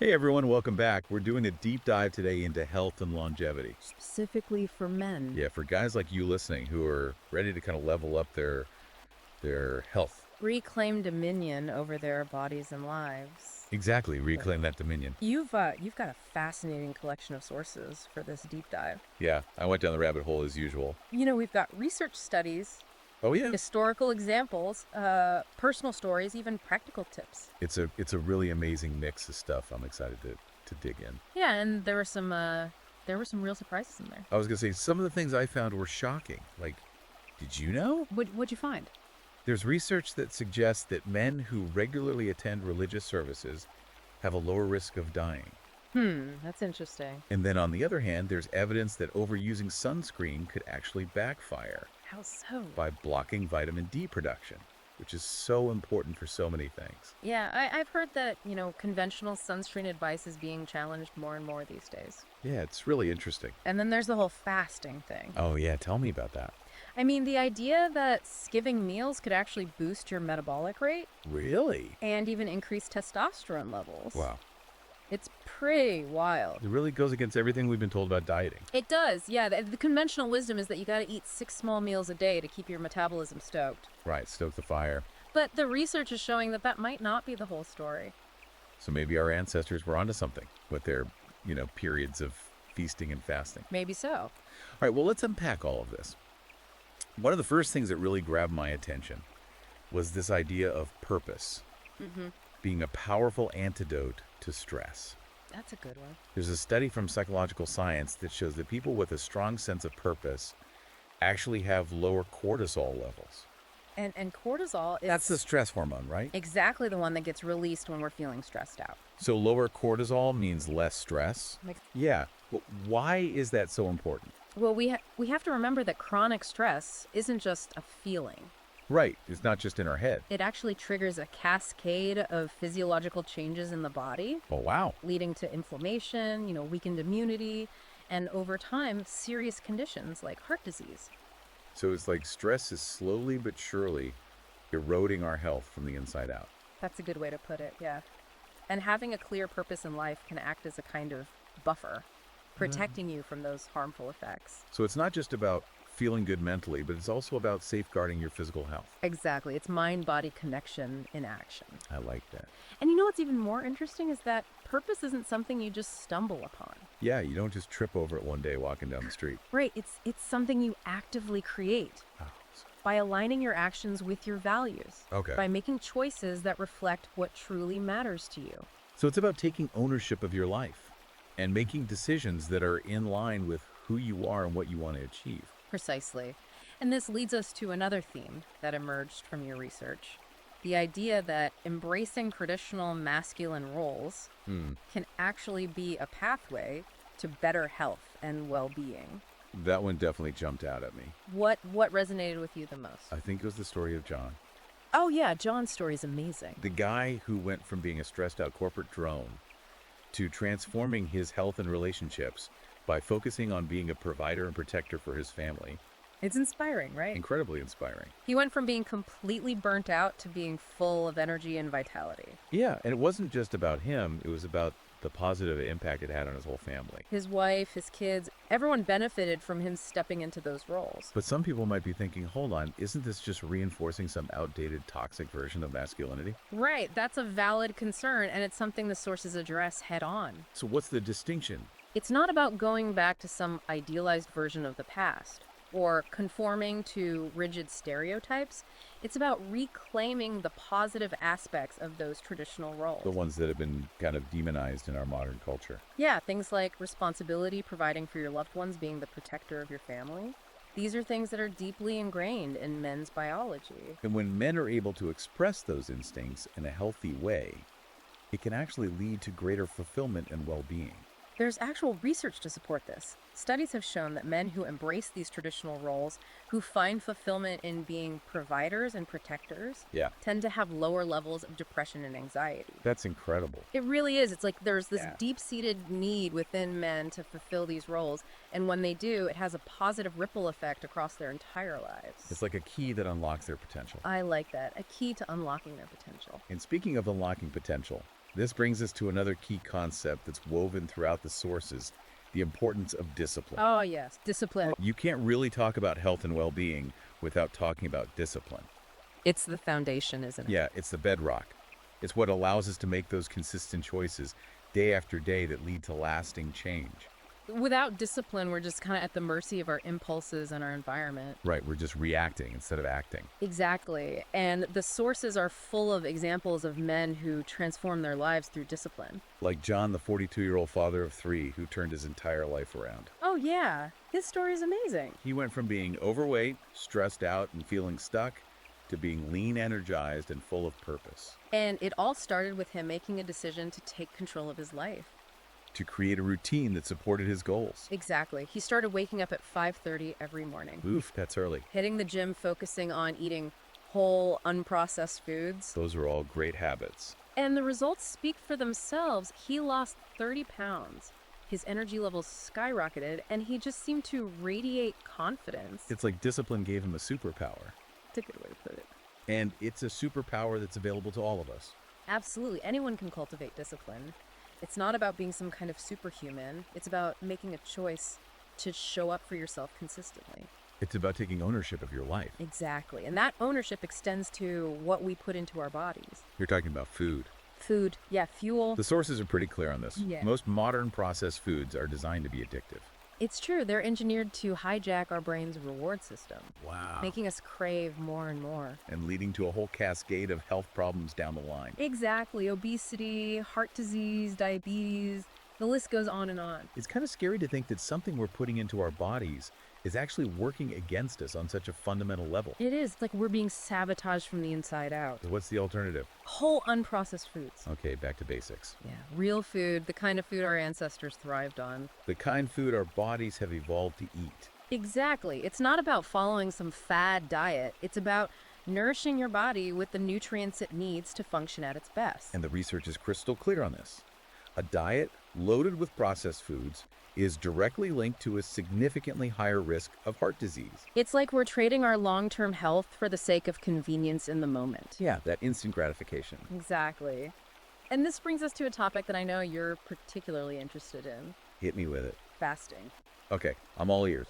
Hey everyone, welcome back. We're doing a deep dive today into health and longevity. Specifically for men. Yeah, for guys like you listening who are ready to kind of level up their health. Reclaim dominion over their bodies and lives. Exactly, reclaim that dominion. You've got a fascinating collection of sources for this deep dive. Yeah, I went down the rabbit hole as usual. We've got research studies, Oh yeah, historical examples, personal stories, even practical tips. it's a really amazing mix of stuff. I'm excited to dig in. Yeah, and there were some real surprises in there. I was gonna say some of the things I found were shocking. Like, did you know? What'd you find? There's research that suggests that men who regularly attend religious services have a lower risk of dying. That's interesting. And then on the other hand, there's evidence that overusing sunscreen could actually backfire How so? by blocking vitamin D production, which is so important for so many things. Yeah, I've heard that, conventional sunscreen advice is being challenged more and more these days. Yeah, it's really interesting. And then there's the whole fasting thing. Oh yeah, tell me about that. I mean, the idea that skipping meals could actually boost your metabolic rate Really? and even increase testosterone levels. Wow. It's pretty wild. It really goes against everything we've been told about dieting. It does, yeah. The conventional wisdom is that you gotta eat 6 small meals a day to keep your metabolism stoked. Right, stoke the fire. But the research is showing that that might not be the whole story. So maybe our ancestors were onto something with their, periods of feasting and fasting. Maybe so. All right, well, let's unpack all of this. One of the first things that really grabbed my attention was this idea of purpose being a powerful antidote to stress. That's a good one. There's a study from psychological science that shows that people with a strong sense of purpose actually have lower cortisol levels. And cortisol is That's the stress hormone, right? exactly the one that gets released when we're feeling stressed out. So lower cortisol means less stress? Makes- Yeah. But why is that so important? Well, we have to remember that chronic stress isn't just a feeling. Right. It's not just in our head. It actually triggers a cascade of physiological changes in the body, Oh, wow. leading to inflammation, weakened immunity, and over time, serious conditions like heart disease. So it's like stress is slowly but surely eroding our health from the inside out. That's a good way to put it, yeah. And having a clear purpose in life can act as a kind of buffer, protecting you from those harmful effects. So it's not just about feeling good mentally, but it's also about safeguarding your physical health. Exactly. It's mind-body connection in action. I like that. And what's even more interesting is that purpose isn't something you just stumble upon. Yeah, you don't just trip over it one day walking down the street. Right, it's something you actively create Oh, by aligning your actions with your values. okay. By making choices that reflect what truly matters to you. So it's about taking ownership of your life and making decisions that are in line with who you are and what you want to achieve. Precisely. And this leads us to another theme that emerged from your research. The idea that embracing traditional masculine roles can actually be a pathway to better health and well-being. That one definitely jumped out at me. What resonated with you the most? I think it was the story of John. Oh yeah, John's story is amazing. The guy who went from being a stressed out corporate drone to transforming his health and relationships by focusing on being a provider and protector for his family. It's inspiring, right? Incredibly inspiring. He went from being completely burnt out to being full of energy and vitality. Yeah, and it wasn't just about him, it was about the positive impact it had on his whole family. His wife, his kids, everyone benefited from him stepping into those roles. But some people might be thinking, hold on, isn't this just reinforcing some outdated, toxic version of masculinity? Right, that's a valid concern, and it's something the sources address head on. So what's the distinction? It's not about going back to some idealized version of the past or conforming to rigid stereotypes. It's about reclaiming the positive aspects of those traditional roles. The ones that have been kind of demonized in our modern culture. Yeah, things like responsibility, providing for your loved ones, being the protector of your family. These are things that are deeply ingrained in men's biology. And when men are able to express those instincts in a healthy way, it can actually lead to greater fulfillment and well-being. There's actual research to support this. Studies have shown that men who embrace these traditional roles, who find fulfillment in being providers and protectors, Yeah, tend to have lower levels of depression and anxiety. that's incredible. It really is. It's like there's this Yeah. deep-seated need within men to fulfill these roles, and when they do, it has a positive ripple effect across their entire lives. It's like a key that unlocks their potential. I like that. A key to unlocking their potential. And speaking of unlocking potential, This brings us to another key concept that's woven throughout the sources, the importance of discipline. Oh, yes, discipline. You can't really talk about health and well-being without talking about discipline. It's the foundation, isn't it? Yeah, it's the bedrock. It's what allows us to make those consistent choices day after day that lead to lasting change. Without discipline, we're just kind of at the mercy of our impulses and our environment. Right, we're just reacting instead of acting. Exactly. And the sources are full of examples of men who transform their lives through discipline. Like John, the 42-year-old father of 3 who turned his entire life around. Oh, yeah. His story is amazing. He went from being overweight, stressed out, and feeling stuck to being lean, energized, and full of purpose. And it all started with him making a decision to take control of his life. To create a routine that supported his goals. Exactly. He started waking up at 5:30 every morning. Oof, that's early. Hitting the gym, focusing on eating whole, unprocessed foods. Those are all great habits. And the results speak for themselves. He lost 30 pounds. His energy levels skyrocketed, and he just seemed to radiate confidence. It's like discipline gave him a superpower. That's a good way to put it. And it's a superpower that's available to all of us. Absolutely. Anyone can cultivate discipline. It's not about being some kind of superhuman. It's about making a choice to show up for yourself consistently. It's about taking ownership of your life. Exactly. And that ownership extends to what we put into our bodies. You're talking about food. Food, yeah, fuel. The sources are pretty clear on this. Yeah. Most modern processed foods are designed to be addictive. It's true. They're engineered to hijack our brain's reward system, Wow. making us crave more and more. And leading to a whole cascade of health problems down the line. Exactly. Obesity, heart disease, diabetes, the list goes on and on. It's kind of scary to think that something we're putting into our bodies is actually working against us on such a fundamental level. It is. It's like we're being sabotaged from the inside out. So what's the alternative? Whole unprocessed foods. Okay, back to basics. Yeah, real food, the kind of food our ancestors thrived on. The kind food our bodies have evolved to eat. Exactly. It's not about following some fad diet. It's about nourishing your body with the nutrients it needs to function at its best. And the research is crystal clear on this. A diet loaded with processed foods is directly linked to a significantly higher risk of heart disease. It's like we're trading our long-term health for the sake of convenience in the moment. Yeah, that instant gratification. Exactly. And this brings us to a topic that I know you're particularly interested in, Hit me with it. fasting. Okay, I'm all ears.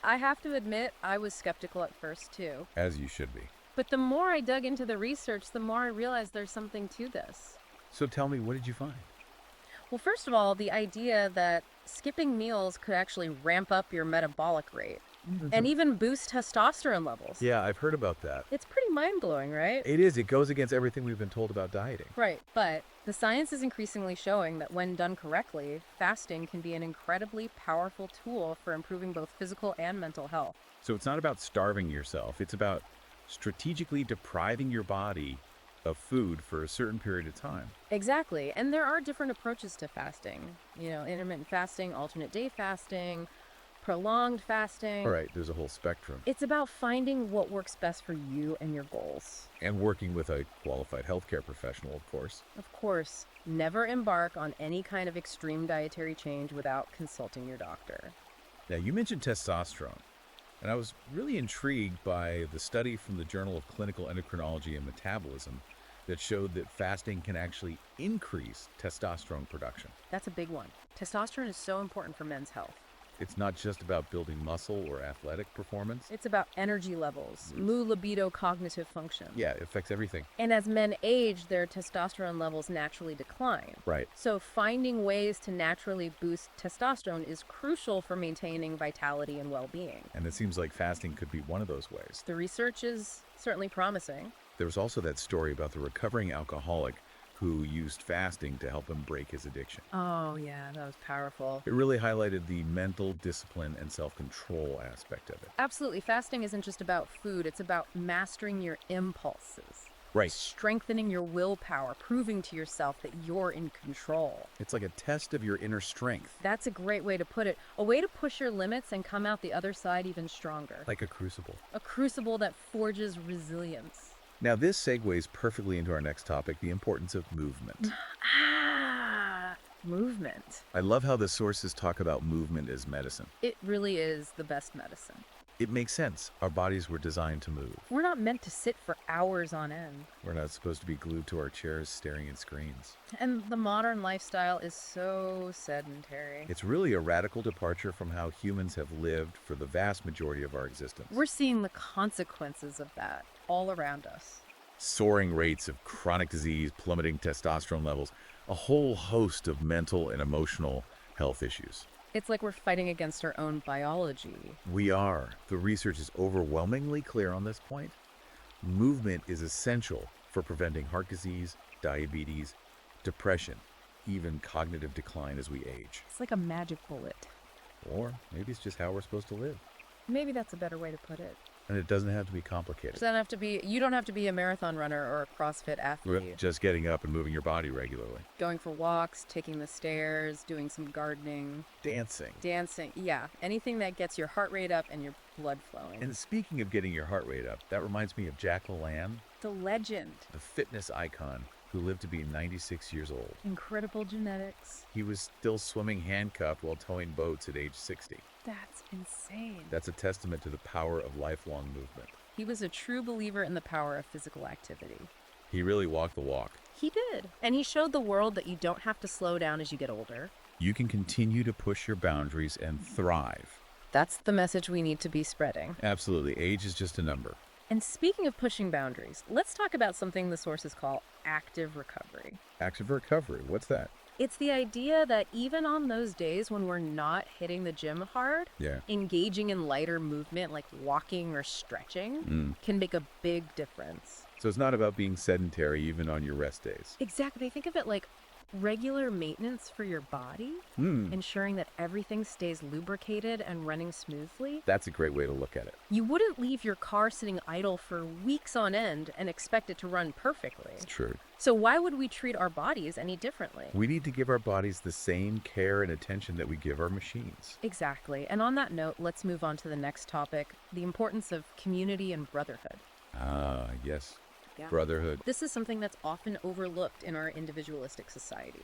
I have to admit, I was skeptical at first too. As you should be. But the more I dug into the research, the more I realized there's something to this. So tell me, what did you find? Well, first of all, the idea that skipping meals could actually ramp up your metabolic rate and even boost testosterone levels. Yeah, I've heard about that. It's pretty mind-blowing, right? It is. It goes against everything we've been told about dieting. Right, but the science is increasingly showing that when done correctly, fasting can be an incredibly powerful tool for improving both physical and mental health. So it's not about starving yourself. It's about strategically depriving your body of food for a certain period of time. Exactly, and there are different approaches to fasting. You know, intermittent fasting, alternate day fasting, prolonged fasting. All right, there's a whole spectrum. It's about finding what works best for you and your goals. And working with a qualified healthcare professional, of course. Of course, never embark on any kind of extreme dietary change without consulting your doctor. Now, you mentioned testosterone, and I was really intrigued by the study from the Journal of Clinical Endocrinology and Metabolism that showed that fasting can actually increase testosterone production. That's a big one. Testosterone is so important for men's health. It's not just about building muscle or athletic performance. It's about energy levels, mood, libido, cognitive function. Yeah, it affects everything. And as men age, their testosterone levels naturally decline. Right. So finding ways to naturally boost testosterone is crucial for maintaining vitality and well-being. And it seems like fasting could be one of those ways. The research is certainly promising. There was also that story about the recovering alcoholic who used fasting to help him break his addiction. Oh, yeah, that was powerful. It really highlighted the mental discipline and self-control aspect of it. Absolutely. Fasting isn't just about food. It's about mastering your impulses. Right. Strengthening your willpower, proving to yourself that you're in control. It's like a test of your inner strength. That's a great way to put it. A way to push your limits and come out the other side even stronger. Like a crucible. A crucible that forges resilience. Now, this segues perfectly into our next topic, the importance of movement. Movement. I love how the sources talk about movement as medicine. It really is the best medicine. It makes sense. Our bodies were designed to move. We're not meant to sit for hours on end. We're not supposed to be glued to our chairs staring at screens. And the modern lifestyle is so sedentary. It's really a radical departure from how humans have lived for the vast majority of our existence. We're seeing the consequences of that all around us. Soaring rates of chronic disease, plummeting testosterone levels, a whole host of mental and emotional health issues. It's like we're fighting against our own biology. We are. The research is overwhelmingly clear on this point. Movement is essential for preventing heart disease, diabetes, depression, even cognitive decline as we age. It's like a magic bullet. Or maybe it's just how we're supposed to live. Maybe that's a better way to put it. And it doesn't have to be complicated. You don't have to be a marathon runner or a CrossFit athlete. Just getting up and moving your body regularly. Going for walks, taking the stairs, doing some gardening. Dancing. Yeah. Anything that gets your heart rate up and your blood flowing. And speaking of getting your heart rate up, that reminds me of Jack LaLanne, The legend. the fitness icon who lived to be 96 years old. Incredible genetics. He was still swimming handcuffed while towing boats at age 60. That's insane. That's a testament to the power of lifelong movement. He was a true believer in the power of physical activity. He really walked the walk. He did. And he showed the world that you don't have to slow down as you get older. You can continue to push your boundaries and thrive. That's the message we need to be spreading. Absolutely. Age is just a number. And speaking of pushing boundaries, let's talk about something the sources call active recovery. Active recovery. What's that? It's the idea that even on those days when we're not hitting the gym hard, Yeah. engaging in lighter movement like walking or stretching can make a big difference. So it's not about being sedentary even on your rest days. Exactly. Think of it like regular maintenance for your body, ensuring that everything stays lubricated and running smoothly. That's a great way to look at it. You wouldn't leave your car sitting idle for weeks on end and expect it to run perfectly. It's true. So why would we treat our bodies any differently? We need to give our bodies the same care and attention that we give our machines. Exactly. And on that note, let's move on to the next topic, the importance of community and brotherhood. Ah, yes. Yeah. Brotherhood. This is something that's often overlooked in our individualistic society.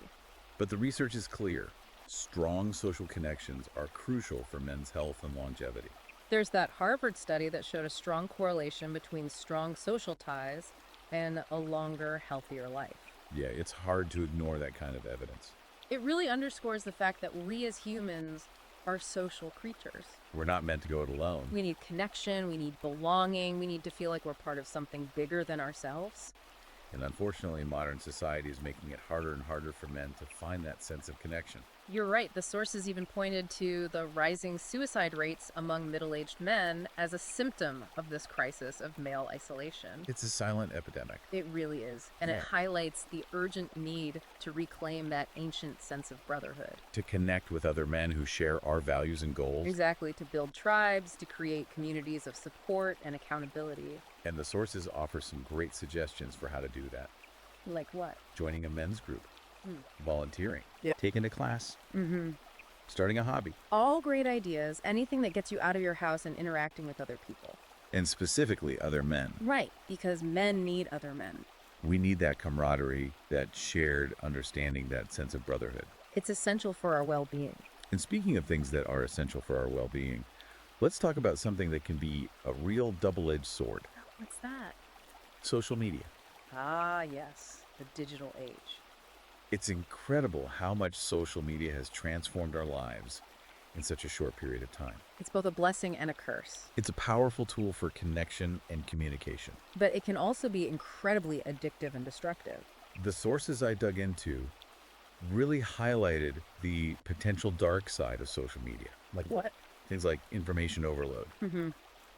But the research is clear. Strong social connections are crucial for men's health and longevity. There's that Harvard study that showed a strong correlation between strong social ties and a longer, healthier life. Yeah, it's hard to ignore that kind of evidence. It really underscores the fact that we as humans are social creatures. We're not meant to go it alone. We need connection, we need belonging, we need to feel like we're part of something bigger than ourselves. And unfortunately, modern society is making it harder and harder for men to find that sense of connection. You're right. The sources even pointed to the rising suicide rates among middle-aged men as a symptom of this crisis of male isolation. It's a silent epidemic. It really is. And Yeah. it highlights the urgent need to reclaim that ancient sense of brotherhood. To connect with other men who share our values and goals. Exactly. To build tribes, to create communities of support and accountability. And the sources offer some great suggestions for how to do that. Like what? Joining a men's group, volunteering, Yeah. taking a class, starting a hobby, All great ideas. Anything that gets you out of your house and interacting with other people. and specifically other men. Right. Because men need other men. We need that camaraderie, that shared understanding, that sense of brotherhood. It's essential for our well-being. And speaking of things that are essential for our well-being, let's talk about something that can be a real double-edged sword. What's that? Social media. Ah, yes. The digital age. It's incredible how much social media has transformed our lives in such a short period of time. It's both a blessing and a curse. It's a powerful tool for connection and communication. But it can also be incredibly addictive and destructive. The sources I dug into really highlighted the potential dark side of social media. Like What? things like information overload,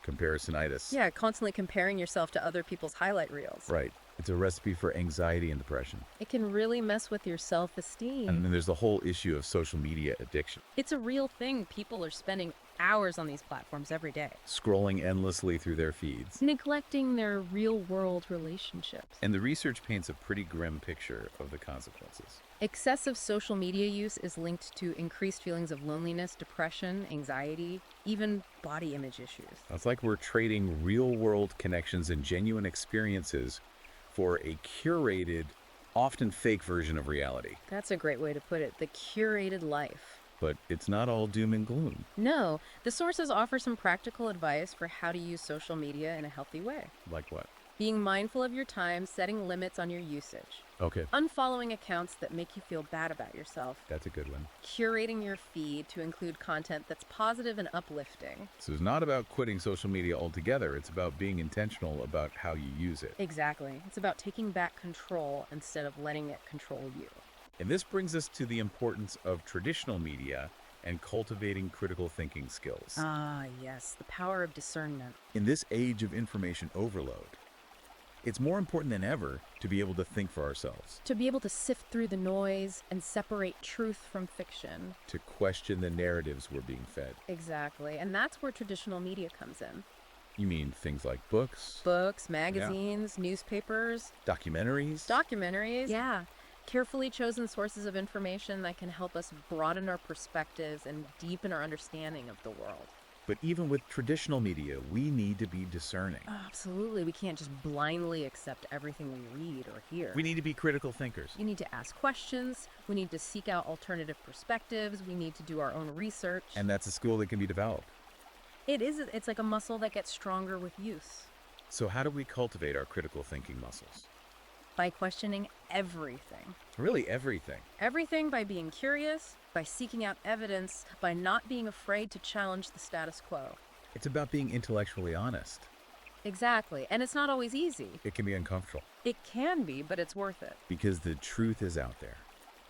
comparisonitis. Yeah, constantly comparing yourself to other people's highlight reels. Right. It's a recipe for anxiety and depression. It can really mess with your self-esteem. And then there's the whole issue of social media addiction. It's a real thing. People are spending hours on these platforms every day, Scrolling endlessly through their feeds. neglecting their real-world relationships. And the research paints a pretty grim picture of the consequences. Excessive social media use is linked to increased feelings of loneliness, depression, anxiety, even body image issues. It's like we're trading real-world connections and genuine experiences for a curated, often fake version of reality. That's a great way to put it. The curated life. But it's not all doom and gloom. No, the sources offer some practical advice for how to use social media in a healthy way. Like what? Being mindful of your time, setting limits on your usage, Okay, unfollowing accounts that make you feel bad about yourself, that's a good one. curating your feed to include content that's positive and uplifting. So it's not about quitting social media altogether. It's about being intentional about how you use it. Exactly. It's about taking back control instead of letting it control you. And this brings us to the importance of traditional media and cultivating critical thinking skills. Ah, yes, the power of discernment. In this age of information overload, it's more important than ever to be able to think for ourselves, To be able to sift through the noise and separate truth from fiction. to question the narratives we're being fed. Exactly. And that's where traditional media comes in. You mean things like books, Books, magazines, newspapers, documentaries? documentaries. Yeah. Carefully chosen sources of information that can help us broaden our perspectives and deepen our understanding of the world. But even with traditional media, we need to be discerning. Absolutely. We can't just blindly accept everything we read or hear. We need to be critical thinkers. You need to ask questions. We need to seek out alternative perspectives. We need to do our own research. And that's a skill that can be developed. It's like a muscle that gets stronger with use. So how do we cultivate our critical thinking muscles? By questioning everything. Really everything. Everything by being curious, by seeking out evidence, by not being afraid to challenge the status quo. It's about being intellectually honest. Exactly. And it's not always easy. It can be uncomfortable It can be, but it's worth it. because the truth is out there.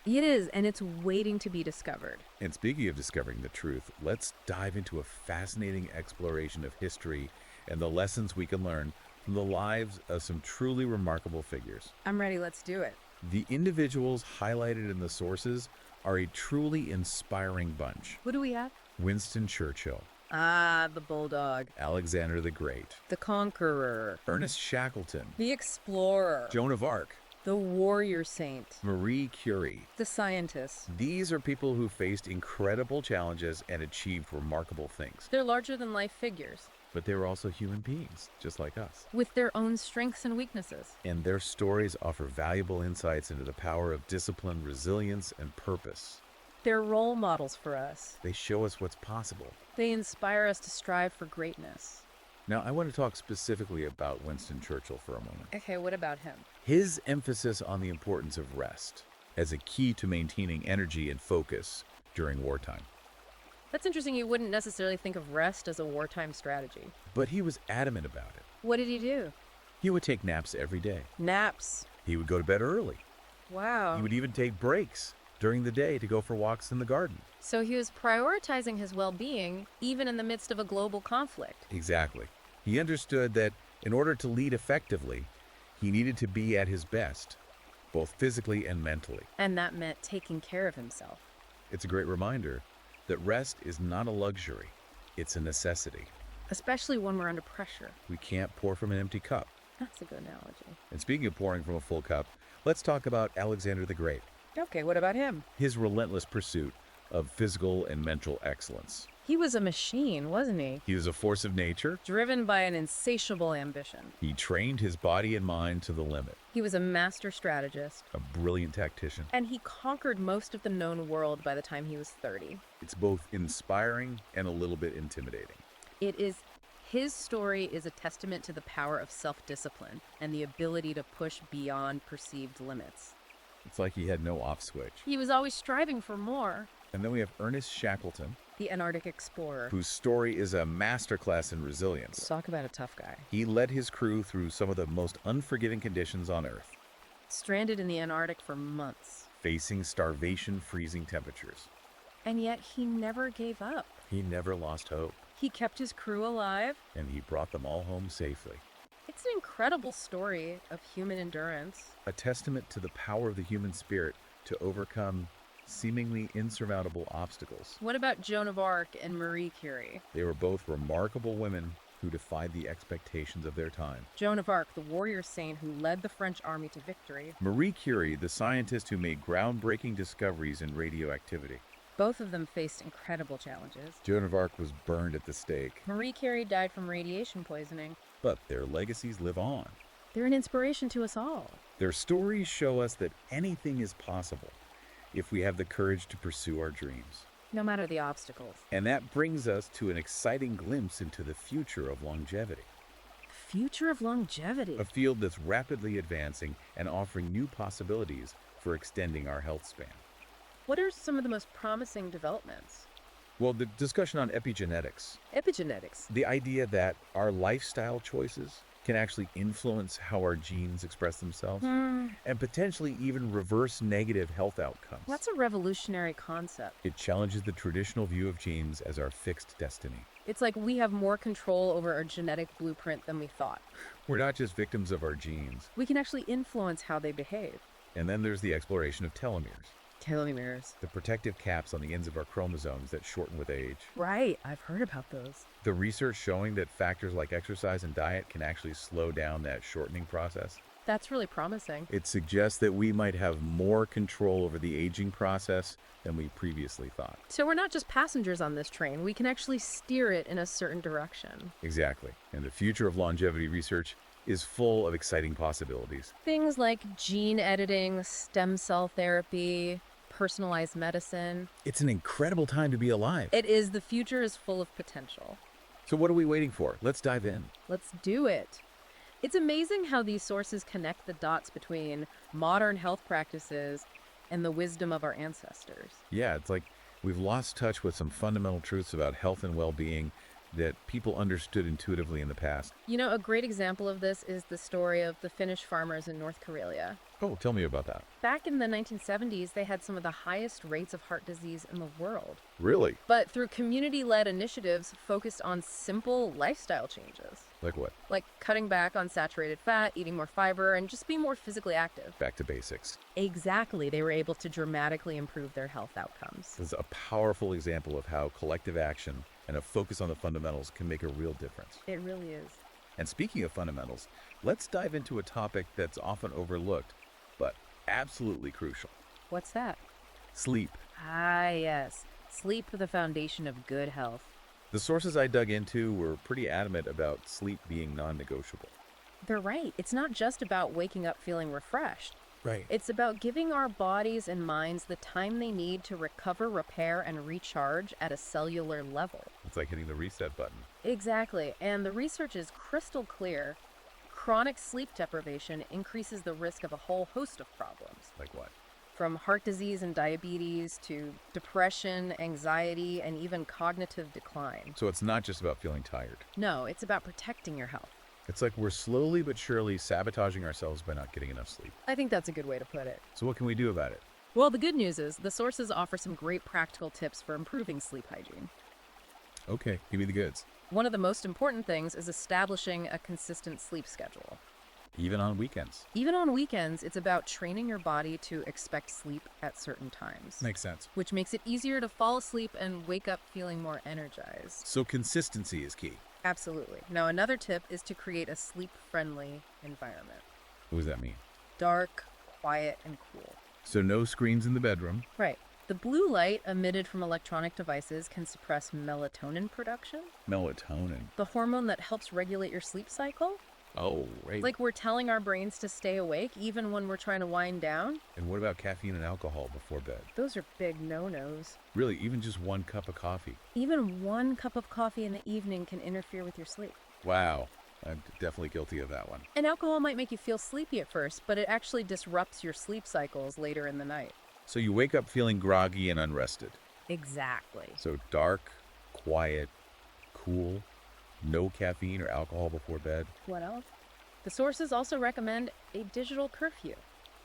It is, and it's waiting to be discovered. And speaking of discovering the truth, let's dive into a fascinating exploration of history and the lessons we can learn from the lives of some truly remarkable figures. I'm ready. Let's do it. The individuals highlighted in the sources are a truly inspiring bunch. What do we have? Winston Churchill, Ah, the bulldog, Alexander the Great, the conqueror, Ernest Shackleton, the explorer, Joan of Arc, the warrior saint, Marie Curie. the scientist. These are people who faced incredible challenges and achieved remarkable things. They're larger than life figures But they were also human beings, just like us. with their own strengths and weaknesses. And their stories offer valuable insights into the power of discipline, resilience, and purpose. They're role models for us. They show us what's possible. They inspire us to strive for greatness. Now, I want to talk specifically about Winston Churchill for a moment. Okay, what about him? His emphasis on the importance of rest as a key to maintaining energy and focus during wartime. That's interesting. You wouldn't necessarily think of rest as a wartime strategy. But he was adamant about it. What did he do? He would take naps every day. Naps. He would go to bed early. Wow. He would even take breaks during the day to go for walks in the garden. So he was prioritizing his well-being even in the midst of a global conflict. Exactly. He understood that in order to lead effectively, he needed to be at his best, both physically and mentally. And that meant taking care of himself. It's a great reminder that rest is not a luxury, it's a necessity. Especially when we're under pressure. We can't pour from an empty cup. That's a good analogy. And speaking of pouring from a full cup, let's talk about Alexander the Great, Okay, what about him? his relentless pursuit of physical and mental excellence. He was a machine, wasn't he? He was a force of nature. Driven by an insatiable ambition. He trained his body and mind to the limit. He was a master strategist. A brilliant tactician. And he conquered most of the known world by the time he was 30. It's both inspiring and a little bit intimidating. His story is a testament to the power of self-discipline and the ability to push beyond perceived limits. It's like he had no off switch. He was always striving for more. And then we have Ernest Shackleton, The Antarctic explorer. whose story is a masterclass in resilience. Talk about a tough guy. He led his crew through some of the most unforgiving conditions on Earth, Stranded in the Antarctic for months. facing starvation, freezing temperatures. And yet he never gave up. He never lost hope, He kept his crew alive. and he brought them all home safely. It's an incredible story of human endurance. A testament to the power of the human spirit to overcome seemingly insurmountable obstacles. What about Joan of Arc and Marie Curie? They were both remarkable women who defied the expectations of their time. Joan of Arc, the warrior saint who led the French army to victory. Marie Curie, the scientist who made groundbreaking discoveries in radioactivity. Both of them faced incredible challenges. Joan of Arc was burned at the stake, Marie Curie died from radiation poisoning. but their legacies live on. They're an inspiration to us all. Their stories show us that anything is possible if we have the courage to pursue our dreams. no matter the obstacles. And that brings us to an exciting glimpse into the future of longevity, Future of longevity. a field that's rapidly advancing and offering new possibilities for extending our health span. What are some of the most promising developments? Well, the discussion on epigenetics, Epigenetics. the idea that our lifestyle choices can actually influence how our genes express themselves and potentially even reverse negative health outcomes. That's a revolutionary concept. It challenges the traditional view of genes as our fixed destiny. It's like we have more control over our genetic blueprint than we thought. We're not just victims of our genes. We can actually influence how they behave. And then there's the exploration of telomeres, Telomeres. the protective caps on the ends of our chromosomes that shorten with age. Right, I've heard about those. The research showing that factors like exercise and diet can actually slow down that shortening process. That's really promising. It suggests that we might have more control over the aging process than we previously thought. So we're not just passengers on this train, we can actually steer it in a certain direction. Exactly. And the future of longevity research is full of exciting possibilities. Things like gene editing, stem cell therapy, personalized medicine. It's an incredible time to be alive. It is, the future is full of potential. So what are we waiting for? Let's dive in. Let's do it. It's amazing how these sources connect the dots between modern health practices and the wisdom of our ancestors. Yeah, it's like we've lost touch with some fundamental truths about health and well-being that people understood intuitively in the past. You know, a great example of this is the story of the Finnish farmers in North Karelia. Oh, tell me about that. Back in the 1970s, they had some of the highest rates of heart disease in the world. Really? But through community-led initiatives focused on simple lifestyle changes, Like what? like cutting back on saturated fat, eating more fiber, and just being more physically active. Back to basics. Exactly, they were able to dramatically improve their health outcomes. This is a powerful example of how collective action and a focus on the fundamentals can make a real difference. It really is. And speaking of fundamentals, let's dive into a topic that's often overlooked, but absolutely crucial. What's that? Sleep. Ah, yes. Sleep, the foundation of good health. The sources I dug into were pretty adamant about sleep being non-negotiable. They're right. It's not just about waking up feeling refreshed. Right. It's about giving our bodies and minds the time they need to recover, repair, and recharge at a cellular level. It's like hitting the reset button. Exactly. And the research is crystal clear. Chronic sleep deprivation increases the risk of a whole host of problems, Like what? from heart disease and diabetes to depression, anxiety, and even cognitive decline. So it's not just about feeling tired. No, it's about protecting your health. It's like we're slowly but surely sabotaging ourselves by not getting enough sleep. I think that's a good way to put it. So what can we do about it? Well, the good news is the sources offer some great practical tips for improving sleep hygiene. Okay, give me the goods. One of the most important things is establishing a consistent sleep schedule. Even on weekends. Even on weekends, it's about training your body to expect sleep at certain times, Makes sense. which makes it easier to fall asleep and wake up feeling more energized. So consistency is key. Absolutely. Now, another tip is to create a sleep-friendly environment. What does that mean? Dark, quiet, and cool. So no screens in the bedroom. Right. The blue light emitted from electronic devices can suppress melatonin production, Melatonin. the hormone that helps regulate your sleep cycle. Oh, right. Like we're telling our brains to stay awake even when we're trying to wind down. And what about caffeine and alcohol before bed? Those are big no-nos. Really, even just one cup of coffee. Even one cup of coffee in the evening can interfere with your sleep. Wow. I'm definitely guilty of that one. And alcohol might make you feel sleepy at first, but it actually disrupts your sleep cycles later in the night. So you wake up feeling groggy and unrested. Exactly. So dark, quiet, cool, no caffeine or alcohol before bed. What else? The sources also recommend a digital curfew.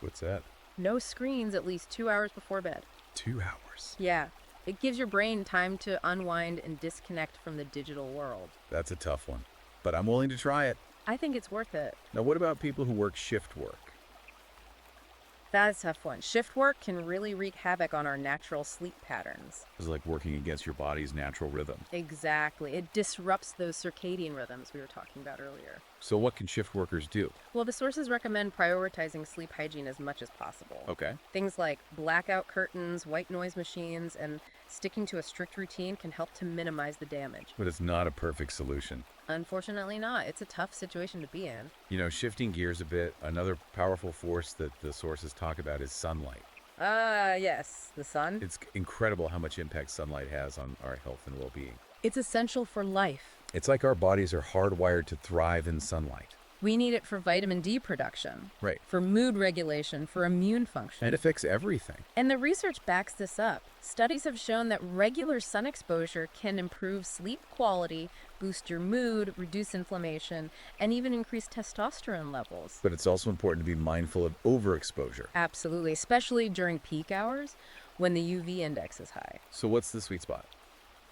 What's that? No screens at least 2 hours before bed. 2 hours. Yeah. It gives your brain time to unwind and disconnect from the digital world. That's a tough one, but I'm willing to try it. I think it's worth it. Now, what about people who work shift work? That's a tough one. Shift work can really wreak havoc on our natural sleep patterns. It's like working against your body's natural rhythm. Exactly. It disrupts those circadian rhythms we were talking about earlier. So what can shift workers do? Well, the sources recommend prioritizing sleep hygiene as much as possible. Okay. Things like blackout curtains, white noise machines, and sticking to a strict routine can help to minimize the damage. But it's not a perfect solution. Unfortunately not. It's a tough situation to be in. You know, shifting gears a bit, another powerful force that the sources talk about is sunlight. Ah, yes, the sun. It's incredible how much impact sunlight has on our health and well-being. It's essential for life. It's like our bodies are hardwired to thrive in sunlight. We need it for vitamin D production, Right. for mood regulation, for immune function. And it affects everything. And the research backs this up. Studies have shown that regular sun exposure can improve sleep quality, boost your mood, reduce inflammation, and even increase testosterone levels. But it's also important to be mindful of overexposure. Absolutely, especially during peak hours when the UV index is high. So what's the sweet spot?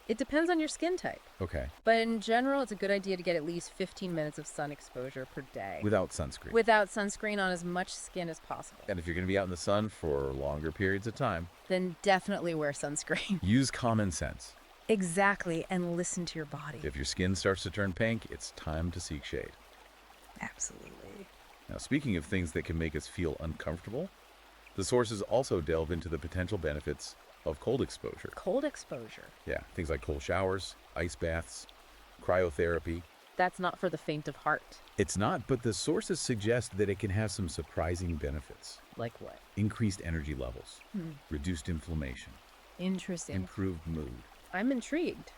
It depends on your skin type, Okay. but in general, it's a good idea to get at least 15 minutes of sun exposure per day. Without sunscreen. Without sunscreen on as much skin as possible. And if you're going to be out in the sun for longer periods of time, Then definitely wear sunscreen. use common sense. Exactly, and listen to your body. If your skin starts to turn pink, it's time to seek shade. Absolutely. Now, speaking of things that can make us feel uncomfortable, the sources also delve into the potential benefits of cold exposure. Cold exposure. Yeah, things like cold showers, ice baths, cryotherapy. That's not for the faint of heart. It's not, but the sources suggest that it can have some surprising benefits. Like what? Increased energy levels, reduced inflammation, Interesting. improved mood. I'm intrigued.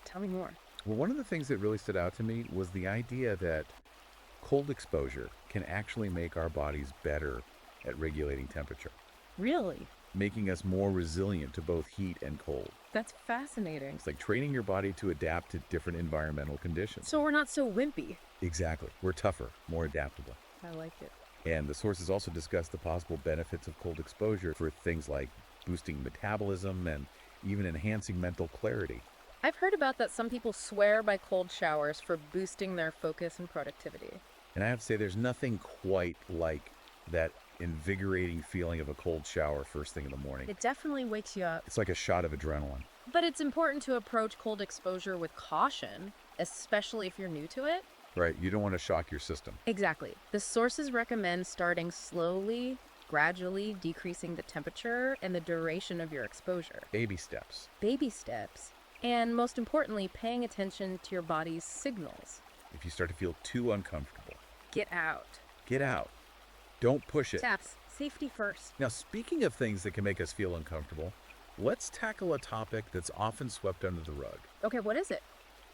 Tell me more. Well, one of the things that really stood out to me was the idea that cold exposure can actually make our bodies better at regulating temperature, Really? making us more resilient to both heat and cold. That's fascinating. It's like training your body to adapt to different environmental conditions. So we're not so wimpy. Exactly. We're tougher, more adaptable. I like it. And the sources also discuss the possible benefits of cold exposure for things like boosting metabolism and even enhancing mental clarity. I've heard about that some people swear by cold showers for boosting their focus and productivity. And I have to say, there's nothing quite like that invigorating feeling of a cold shower first thing in the morning. It definitely wakes you up. It's like a shot of adrenaline. But it's important to approach cold exposure with caution, especially if you're new to it. Right, you don't want to shock your system. Exactly. The sources recommend starting slowly, gradually decreasing the temperature and the duration of your exposure. Baby steps. Baby steps. And most importantly, paying attention to your body's signals. If you start to feel too uncomfortable, Get out. get out. Don't push it. Taps. Safety first. Now, speaking of things that can make us feel uncomfortable, let's tackle a topic that's often swept under the rug. Okay, what is it?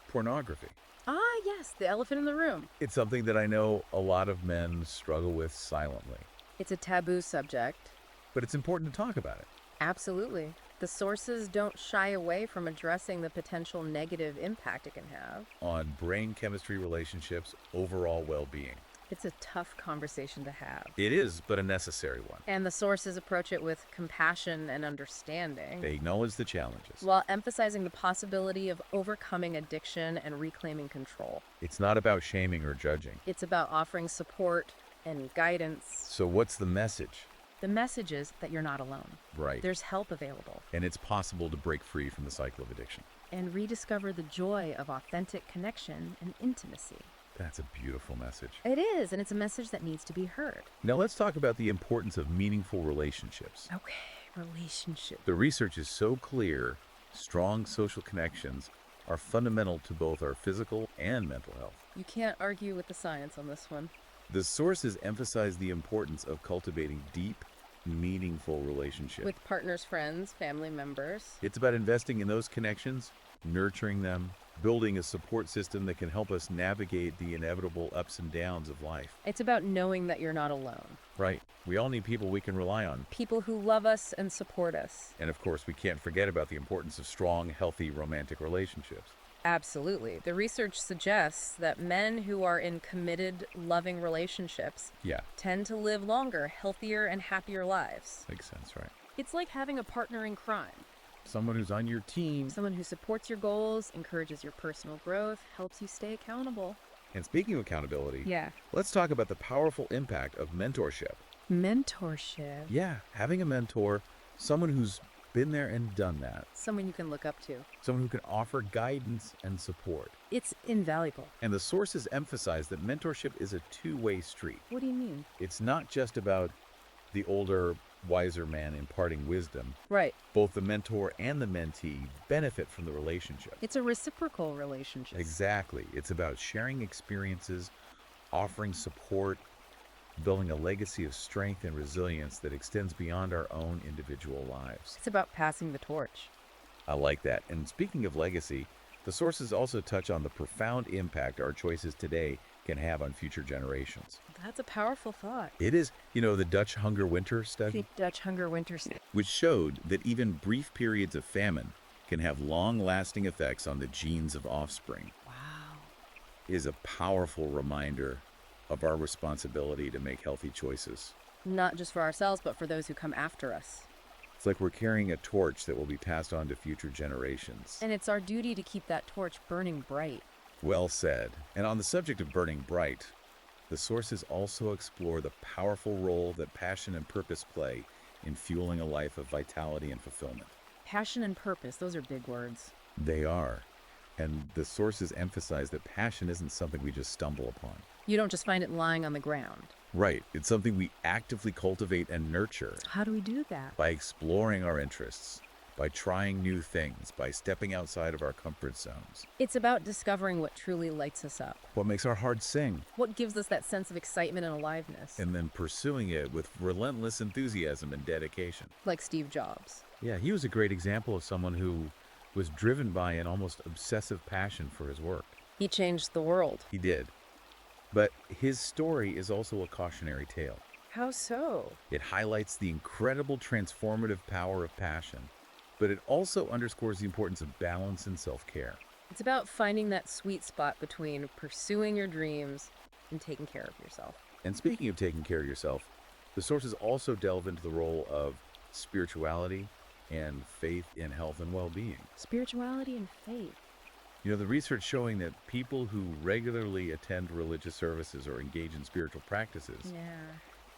Pornography. Ah, yes, the elephant in the room. It's something that I know a lot of men struggle with silently, It's a taboo subject. but it's important to talk about it. Absolutely. The sources don't shy away from addressing the potential negative impact it can have. On brain chemistry, relationships, overall well-being. It's a tough conversation to have. It is, but a necessary one. And the sources approach it with compassion and understanding, They acknowledge the challenges. while emphasizing the possibility of overcoming addiction and reclaiming control. It's not about shaming or judging. It's about offering support and guidance. So what's the message? The message is that you're not alone. Right. There's help available. And it's possible to break free from the cycle of addiction. And rediscover the joy of authentic connection and intimacy. That's a beautiful message. It is, and it's a message that needs to be heard. Now let's talk about the importance of meaningful relationships. Okay, relationship. The research is so clear, strong social connections are fundamental to both our physical and mental health. You can't argue with the science on this one. The sources emphasize the importance of cultivating deep, meaningful relationships. With partners, friends, family members. It's about investing in those connections, nurturing them, building a support system that can help us navigate the inevitable ups and downs of life. It's about knowing that you're not alone. Right. We all need people we can rely on. People who love us and support us. And of course, we can't forget about the importance of strong, healthy romantic relationships. Absolutely. The research suggests that men who are in committed, loving relationships Yeah, tend to live longer, healthier, and happier lives. makes sense, right? It's like having a partner in crime. Someone who's on your team. Someone who supports your goals, encourages your personal growth, helps you stay accountable. And speaking of accountability, Yeah. let's talk about the powerful impact of mentorship. Mentorship. Yeah, having a mentor, someone who's been there and done that, Someone you can look up to. someone who can offer guidance and support. It's invaluable. And the sources emphasize that mentorship is a two-way street. What do you mean? It's not just about the older, wiser man imparting wisdom. Right. Both the mentor and the mentee benefit from the relationship. It's a reciprocal relationship. Exactly. It's about sharing experiences, offering support, building a legacy of strength and resilience that extends beyond our own individual lives. It's about passing the torch. I like that. And speaking of legacy, the sources also touch on the profound impact our choices today can have on future generations. That's a powerful thought. It is, the Dutch hunger winter study, The Dutch hunger winter. which showed that even brief periods of famine can have long-lasting effects on the genes of offspring, Wow. is a powerful reminder of our responsibility to make healthy choices. Not just for ourselves, but for those who come after us. It's like we're carrying a torch that will be passed on to future generations. And it's our duty to keep that torch burning bright. Well said. And on the subject of burning bright, the sources also explore the powerful role that passion and purpose play in fueling a life of vitality and fulfillment. Passion and purpose, those are big words. They are. And the sources emphasize that passion isn't something we just stumble upon. You don't just find it lying on the ground. Right. It's something we actively cultivate and nurture How do we do that? by exploring our interests, by trying new things, by stepping outside of our comfort zones. It's about discovering what truly lights us up. What makes our hearts sing, What gives us that sense of excitement and aliveness? and then pursuing it with relentless enthusiasm and dedication. Like Steve Jobs. Yeah, he was a great example of someone who was driven by an almost obsessive passion for his work. He changed the world. He did. But his story is also a cautionary tale. How so? It highlights the incredible transformative power of passion, but it also underscores the importance of balance and self-care. It's about finding that sweet spot between pursuing your dreams and taking care of yourself. And speaking of taking care of yourself, the sources also delve into the role of spirituality and faith in health and well-being. Spirituality and faith. The research showing that people who regularly attend religious services or engage in spiritual practices Yeah.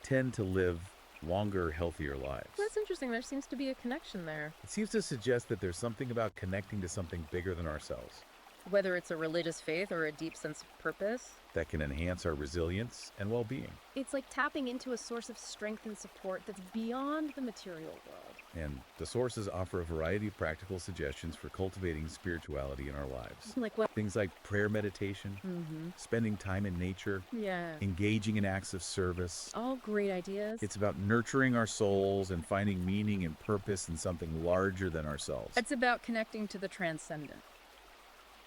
tend to live longer, healthier lives. That's interesting. There seems to be a connection there. It seems to suggest that there's something about connecting to something bigger than ourselves Whether it's a religious faith or a deep sense of purpose, that can enhance our resilience and well-being. it's like tapping into a source of strength and support that's beyond the material world. And the sources offer a variety of practical suggestions for cultivating spirituality in our lives. Like what? Things like prayer meditation, spending time in nature, Yeah. engaging in acts of service. All great ideas. It's about nurturing our souls and finding meaning and purpose in something larger than ourselves. It's about connecting to the transcendent.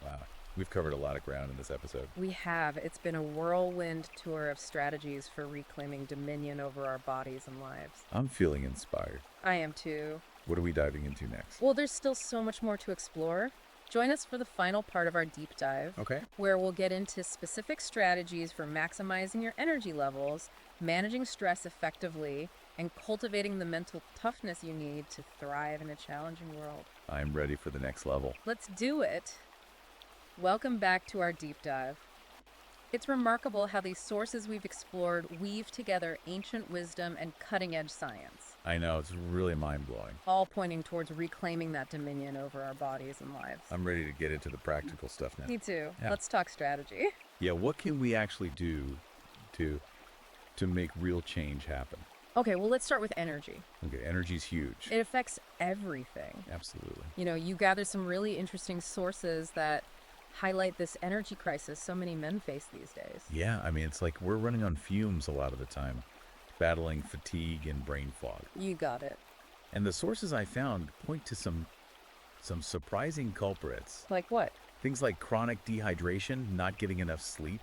Wow, we've covered a lot of ground in this episode. We have. It's been a whirlwind tour of strategies for reclaiming dominion over our bodies and lives. I'm feeling inspired. I am too. What are we diving into next? Well, there's still so much more to explore. Join us for the final part of our deep dive, Okay. where we'll get into specific strategies for maximizing your energy levels, managing stress effectively, and cultivating the mental toughness you need to thrive in a challenging world. I'm ready for the next level. Let's do it. Welcome back to our deep dive. It's remarkable how these sources we've explored weave together ancient wisdom and cutting-edge science, I know, it's really mind-blowing. all pointing towards reclaiming that dominion over our bodies and lives. I'm ready to get into the practical stuff now. Me too. Yeah. Let's talk strategy. Yeah, what can we actually do to make real change happen? Okay, well, let's start with energy. Okay, energy's huge. It affects everything. Absolutely. You gathered some really interesting sources that highlight this energy crisis so many men face these days. Yeah, I mean, it's like we're running on fumes a lot of the time, battling fatigue and brain fog. You got it. And the sources I found point to some surprising culprits. Like what? Things like chronic dehydration, not getting enough sleep,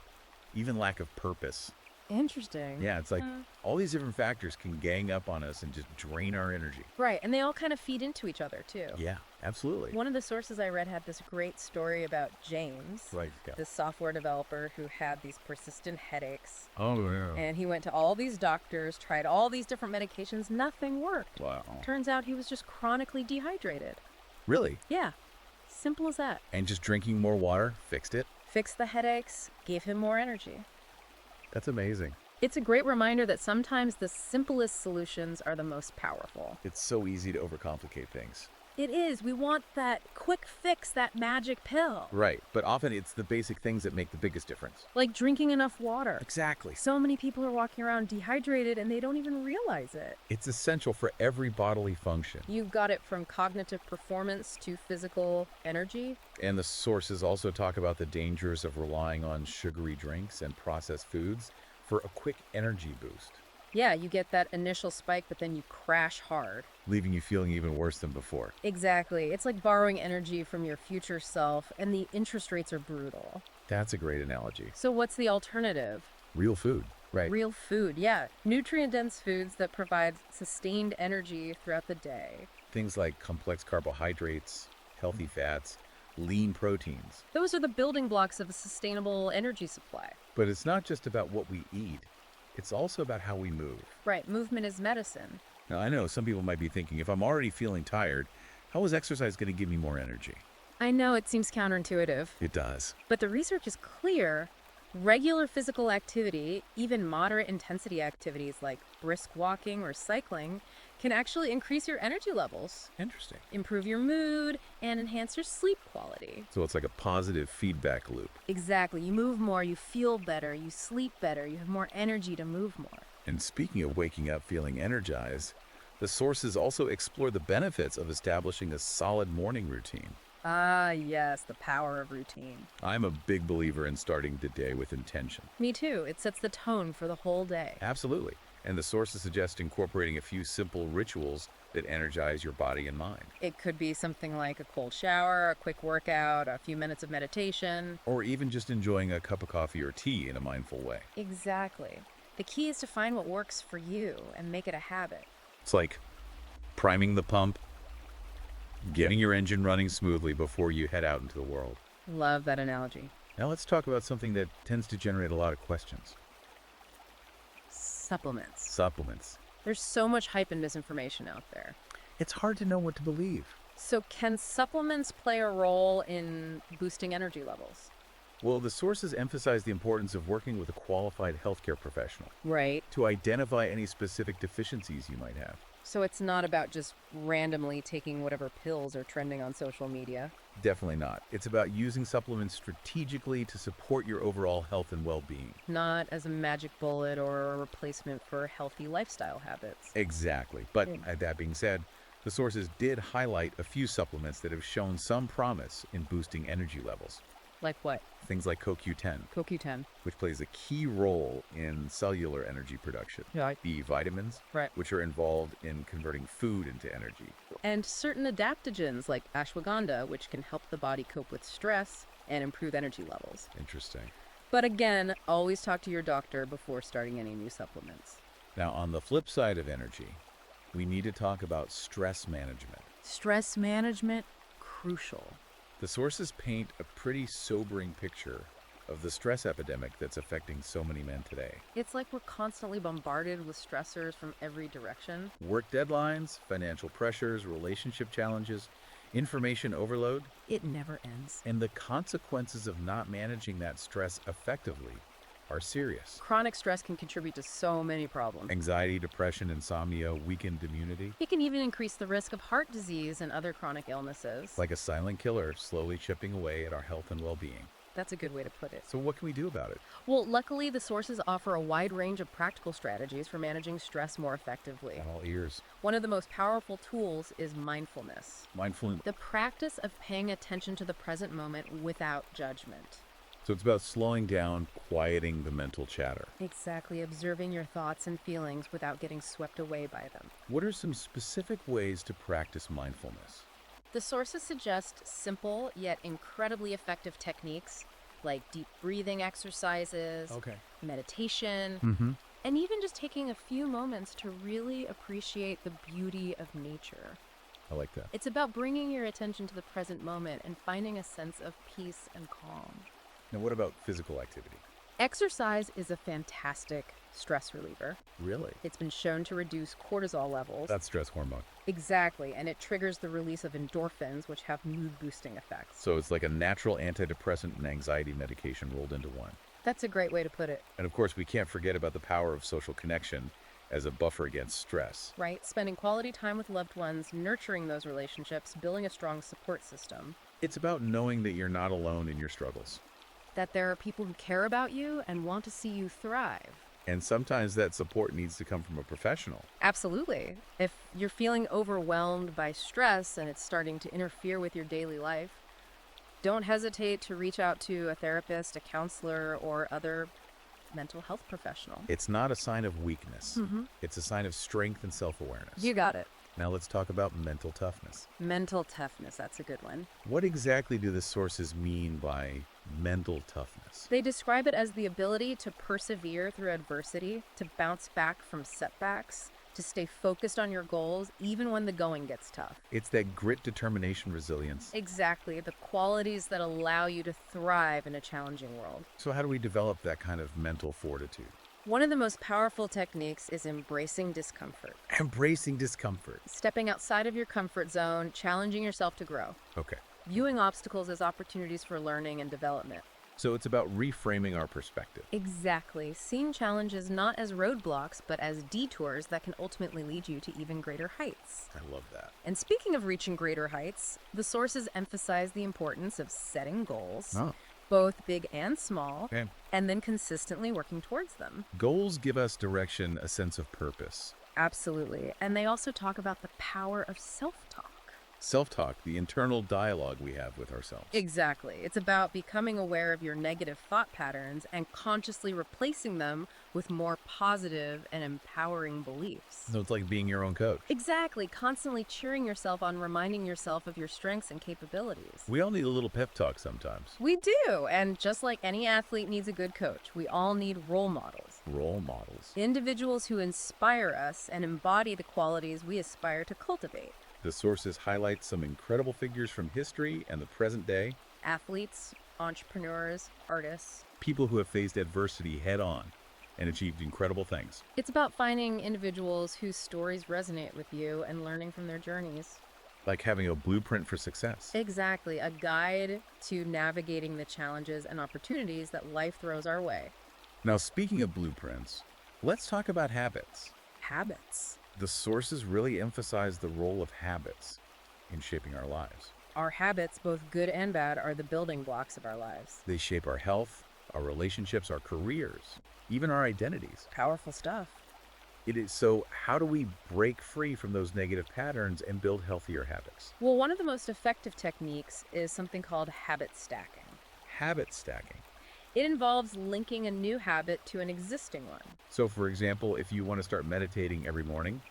even lack of purpose. Interesting. Yeah, it's like all these different factors can gang up on us and just drain our energy. Right, and they all kind of feed into each other, too. Yeah, absolutely. One of the sources I read had this great story about James, Right, yeah. this software developer who had these persistent headaches. Oh, yeah. And he went to all these doctors, tried all these different medications, nothing worked. Wow. Turns out he was just chronically dehydrated. Really? Yeah, simple as that. And just drinking more water fixed it? Fixed the headaches, gave him more energy. That's amazing. It's a great reminder that sometimes the simplest solutions are the most powerful. It's so easy to overcomplicate things. It is. We want that quick fix, that magic pill. Right, but often it's the basic things that make the biggest difference. Like drinking enough water. Exactly. So many people are walking around dehydrated and they don't even realize it. It's essential for every bodily function. You've got it from cognitive performance to physical energy. And the sources also talk about the dangers of relying on sugary drinks and processed foods for a quick energy boost, Yeah, you get that initial spike, but then you crash hard. leaving you feeling even worse than before. Exactly. It's like borrowing energy from your future self, and the interest rates are brutal. That's a great analogy. So, what's the alternative? Real food, right? Real food, yeah. Nutrient dense foods that provide sustained energy throughout the day. Things like complex carbohydrates, healthy fats, lean proteins. Those are the building blocks of a sustainable energy supply. But it's not just about what we eat, it's also about how we move. Right, movement is medicine. Now, I know some people might be thinking, if I'm already feeling tired, how is exercise going to give me more energy? I know it seems counterintuitive, It does. but the research is clear. Regular physical activity, even moderate intensity activities like brisk walking or cycling, can actually increase your energy levels, Interesting. improve your mood, and enhance your sleep quality. So it's like a positive feedback loop. Exactly. You move more, you feel better, you sleep better, you have more energy to move more. And speaking of waking up feeling energized, the sources also explore the benefits of establishing a solid morning routine. Ah, yes, the power of routine. I'm a big believer in starting the day with intention. Me too. It sets the tone for the whole day. Absolutely. And the sources suggest incorporating a few simple rituals that energize your body and mind. It could be something like a cold shower, a quick workout, a few minutes of meditation. Or even just enjoying a cup of coffee or tea in a mindful way. Exactly. The key is to find what works for you and make it a habit. It's like priming the pump, getting your engine running smoothly before you head out into the world. Love that analogy. Now let's talk about something that tends to generate a lot of questions. Supplements. Supplements. There's so much hype and misinformation out there. It's hard to know what to believe. So, can supplements play a role in boosting energy levels? Well, the sources emphasize the importance of working with a qualified healthcare professional Right. to identify any specific deficiencies you might have. So, it's not about just randomly taking whatever pills are trending on social media. Definitely not. It's about using supplements strategically to support your overall health and well-being. Not as a magic bullet or a replacement for healthy lifestyle habits. Exactly. But Yeah. that being said, the sources did highlight a few supplements that have shown some promise in boosting energy levels. Like what? Things like CoQ10, CoQ10. which plays a key role in cellular energy production. Yeah. B vitamins, Right. which are involved in converting food into energy. And certain adaptogens like ashwagandha, which can help the body cope with stress and improve energy levels. Interesting. But again, always talk to your doctor before starting any new supplements. Now, on the flip side of energy, we need to talk about stress management. Stress management, crucial. The sources paint a pretty sobering picture of the stress epidemic that's affecting so many men today. It's like we're constantly bombarded with stressors from every direction. Work deadlines, financial pressures, relationship challenges, information overload, It never ends. and the consequences of not managing that stress effectively are serious. Chronic stress can contribute to so many problems. Anxiety, depression, insomnia, weakened immunity. It can even increase the risk of heart disease and other chronic illnesses. Like a silent killer slowly chipping away at our health and well-being. That's a good way to put it. So what can we do about it? Well, luckily, the sources offer a wide range of practical strategies for managing stress more effectively. At all ears. One of the most powerful tools is mindfulness, Mindfulness. the practice of paying attention to the present moment without judgment. So it's about slowing down, quieting the mental chatter. Exactly, observing your thoughts and feelings without getting swept away by them. What are some specific ways to practice mindfulness? The sources suggest simple yet incredibly effective techniques like deep breathing exercises, meditation, and even just taking a few moments to really appreciate the beauty of nature. I like that. It's about bringing your attention to the present moment and finding a sense of peace and calm. Now, what about physical activity? Exercise is a fantastic stress reliever. Really? It's been shown to reduce cortisol levels. That's stress hormone. Exactly, and it triggers the release of endorphins, which have mood-boosting effects. So it's like a natural antidepressant and anxiety medication rolled into one. That's a great way to put it, And of course, we can't forget about the power of social connection as a buffer against stress. right? Spending quality time with loved ones, nurturing those relationships, building a strong support system. It's about knowing that you're not alone in your struggles. That there are people who care about you and want to see you thrive. And sometimes that support needs to come from a professional. Absolutely. If you're feeling overwhelmed by stress and it's starting to interfere with your daily life, don't hesitate to reach out to a therapist, a counselor, or other mental health professional. It's not a sign of weakness. It's a sign of strength and self-awareness. You got it. Now let's talk about mental toughness. Mental toughness, that's a good one. What exactly do the sources mean by mental toughness? They describe it as the ability to persevere through adversity, to bounce back from setbacks, to stay focused on your goals even when the going gets tough. It's that grit, determination, resilience. Exactly, the qualities that allow you to thrive in a challenging world. So how do we develop that kind of mental fortitude? One of the most powerful techniques is embracing discomfort. Embracing discomfort. Stepping outside of your comfort zone, challenging yourself to grow. Okay. Viewing obstacles as opportunities for learning and development. So it's about reframing our perspective. Exactly. Seeing challenges not as roadblocks, but as detours that can ultimately lead you to even greater heights. I love that. And speaking of reaching greater heights, the sources emphasize the importance of setting goals, both big and small, Okay. and then consistently working towards them. Goals give us direction, a sense of purpose. Absolutely. And they also talk about the power of self-talk. Self-talk, the internal dialogue we have with ourselves. Exactly. It's about becoming aware of your negative thought patterns and consciously replacing them with more positive and empowering beliefs. So it's like being your own coach. Exactly. Constantly cheering yourself on, reminding yourself of your strengths and capabilities. We all need a little pep talk sometimes. We do. And just like any athlete needs a good coach, we all need role models. Role models. Individuals who inspire us and embody the qualities we aspire to cultivate. The sources highlight some incredible figures from history and the present day. Athletes, entrepreneurs, artists. People who have faced adversity head on and achieved incredible things. It's about finding individuals whose stories resonate with you and learning from their journeys. Like having a blueprint for success. Exactly, a guide to navigating the challenges and opportunities that life throws our way. Now, speaking of blueprints, let's talk about habits. Habits. The sources really emphasize the role of habits in shaping our lives. Our habits, both good and bad, are the building blocks of our lives. They shape our health, our relationships, our careers, even our identities. Powerful stuff. It is so how do we break free from those negative patterns and build healthier habits? Well, one of the most effective techniques is something called habit stacking. Habit stacking. It involves linking a new habit to an existing one. So, for example, if you want to start meditating every morning,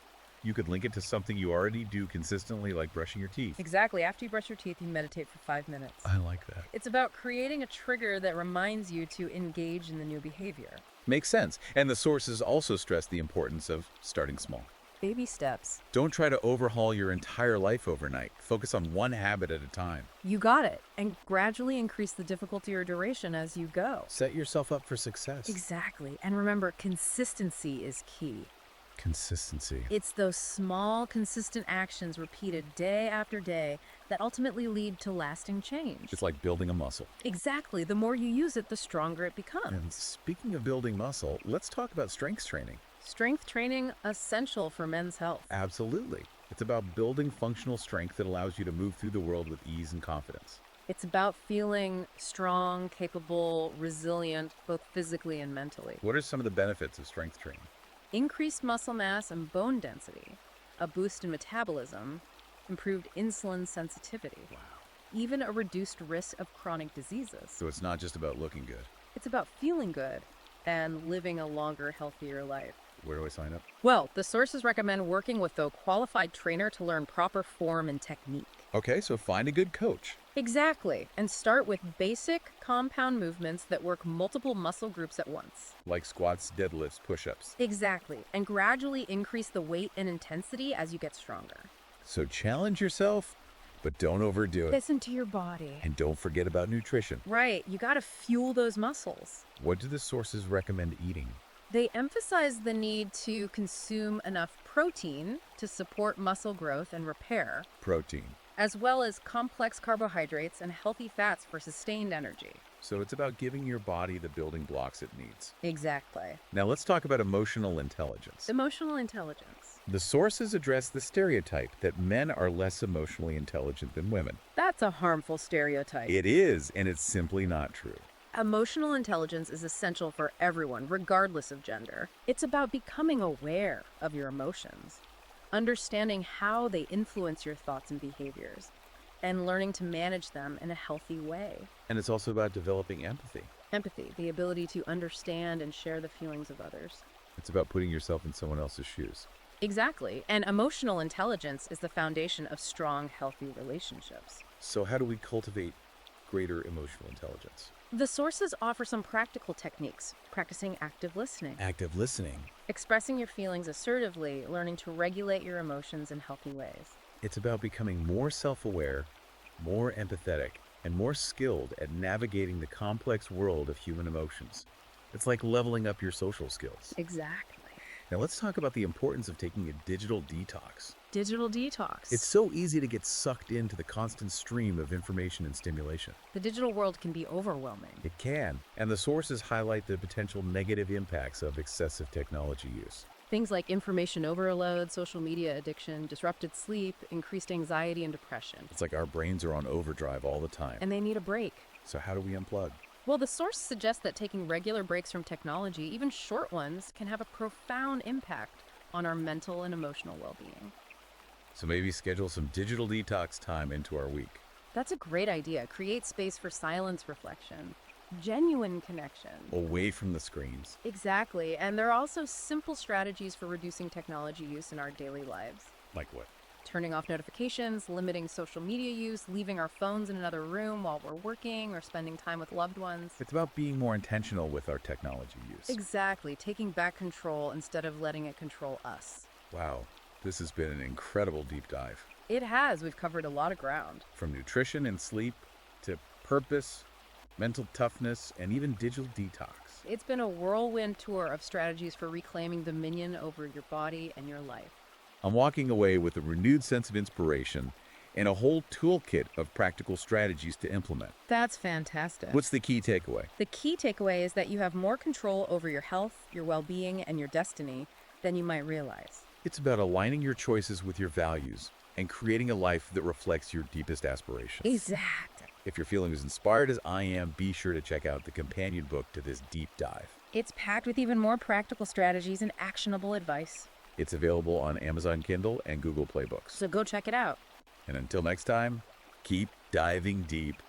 you could link it to something you already do consistently, like brushing your teeth. Exactly. After you brush your teeth, you meditate for 5 minutes. I like that. It's about creating a trigger that reminds you to engage in the new behavior. Makes sense. And the sources also stress the importance of starting small. Baby steps. Don't try to overhaul your entire life overnight. Focus on one habit at a time. You got it. And gradually increase the difficulty or duration as you go. Set yourself up for success. Exactly. And remember, consistency is key. Consistency. It's those small, consistent actions repeated day after day that ultimately lead to lasting change. It's like building a muscle. Exactly. The more you use it, the stronger it becomes. And speaking of building muscle, let's talk about strength training. Strength training, essential for men's health. Absolutely. It's about building functional strength that allows you to move through the world with ease and confidence. It's about feeling strong, capable, resilient, both physically and mentally. What are some of the benefits of strength training? Increased muscle mass and bone density, a boost in metabolism, improved insulin sensitivity, Wow. even a reduced risk of chronic diseases. So it's not just about looking good. It's about feeling good and living a longer, healthier life. Where do I sign up? Well, the sources recommend working with a qualified trainer to learn proper form and technique. Okay, so find a good coach. Exactly, and start with basic compound movements that work multiple muscle groups at once. Like squats, deadlifts, push-ups. Exactly, and gradually increase the weight and intensity as you get stronger. So challenge yourself, but don't overdo it. Listen to your body. And don't forget about nutrition. Right, you gotta fuel those muscles. What do the sources recommend eating? They emphasize the need to consume enough protein to support muscle growth and repair, Protein. as well as complex carbohydrates and healthy fats for sustained energy. So it's about giving your body the building blocks it needs. Exactly. Now let's talk about emotional intelligence. Emotional intelligence. The sources address the stereotype that men are less emotionally intelligent than women. That's a harmful stereotype. It is, and it's simply not true. Emotional intelligence is essential for everyone, regardless of gender. It's about becoming aware of your emotions, understanding how they influence your thoughts and behaviors, and learning to manage them in a healthy way. And it's also about developing empathy. Empathy, the ability to understand and share the feelings of others. It's about putting yourself in someone else's shoes. Exactly. And emotional intelligence is the foundation of strong, healthy relationships. So how do we cultivate greater emotional intelligence? The sources offer some practical techniques: practicing active listening, Active listening. expressing your feelings assertively, learning to regulate your emotions in healthy ways. It's about becoming more self-aware, more empathetic, and more skilled at navigating the complex world of human emotions. It's like leveling up your social skills. Exactly. Now let's talk about the importance of taking a digital detox. Digital detox. It's so easy to get sucked into the constant stream of information and stimulation. The digital world can be overwhelming. It can, and the sources highlight the potential negative impacts of excessive technology use. Things like information overload, social media addiction, disrupted sleep, increased anxiety and depression. It's like our brains are on overdrive all the time. And they need a break. So how do we unplug? Well, the source suggests that taking regular breaks from technology, even short ones, can have a profound impact on our mental and emotional well-being. So maybe schedule some digital detox time into our week. That's a great idea. Create space for silence, reflection, genuine connection. Away from the screens. Exactly. And there are also simple strategies for reducing technology use in our daily lives. Like what? Turning off notifications, limiting social media use, leaving our phones in another room while we're working, or spending time with loved ones. It's about being more intentional with our technology use. Exactly. Taking back control instead of letting it control us. Wow, this has been an incredible deep dive. It has. We've covered a lot of ground. From nutrition and sleep to purpose, mental toughness, and even digital detox. It's been a whirlwind tour of strategies for reclaiming dominion over your body and your life. I'm walking away with a renewed sense of inspiration and a whole toolkit of practical strategies to implement. That's fantastic. What's the key takeaway? The key takeaway is that you have more control over your health, your well-being, and your destiny than you might realize. It's about aligning your choices with your values and creating a life that reflects your deepest aspirations. Exactly. If you're feeling as inspired as I am, be sure to check out the companion book to this deep dive. It's packed with even more practical strategies and actionable advice. It's available on Amazon Kindle and Google Play Books. So go check it out. And until next time, keep diving deep.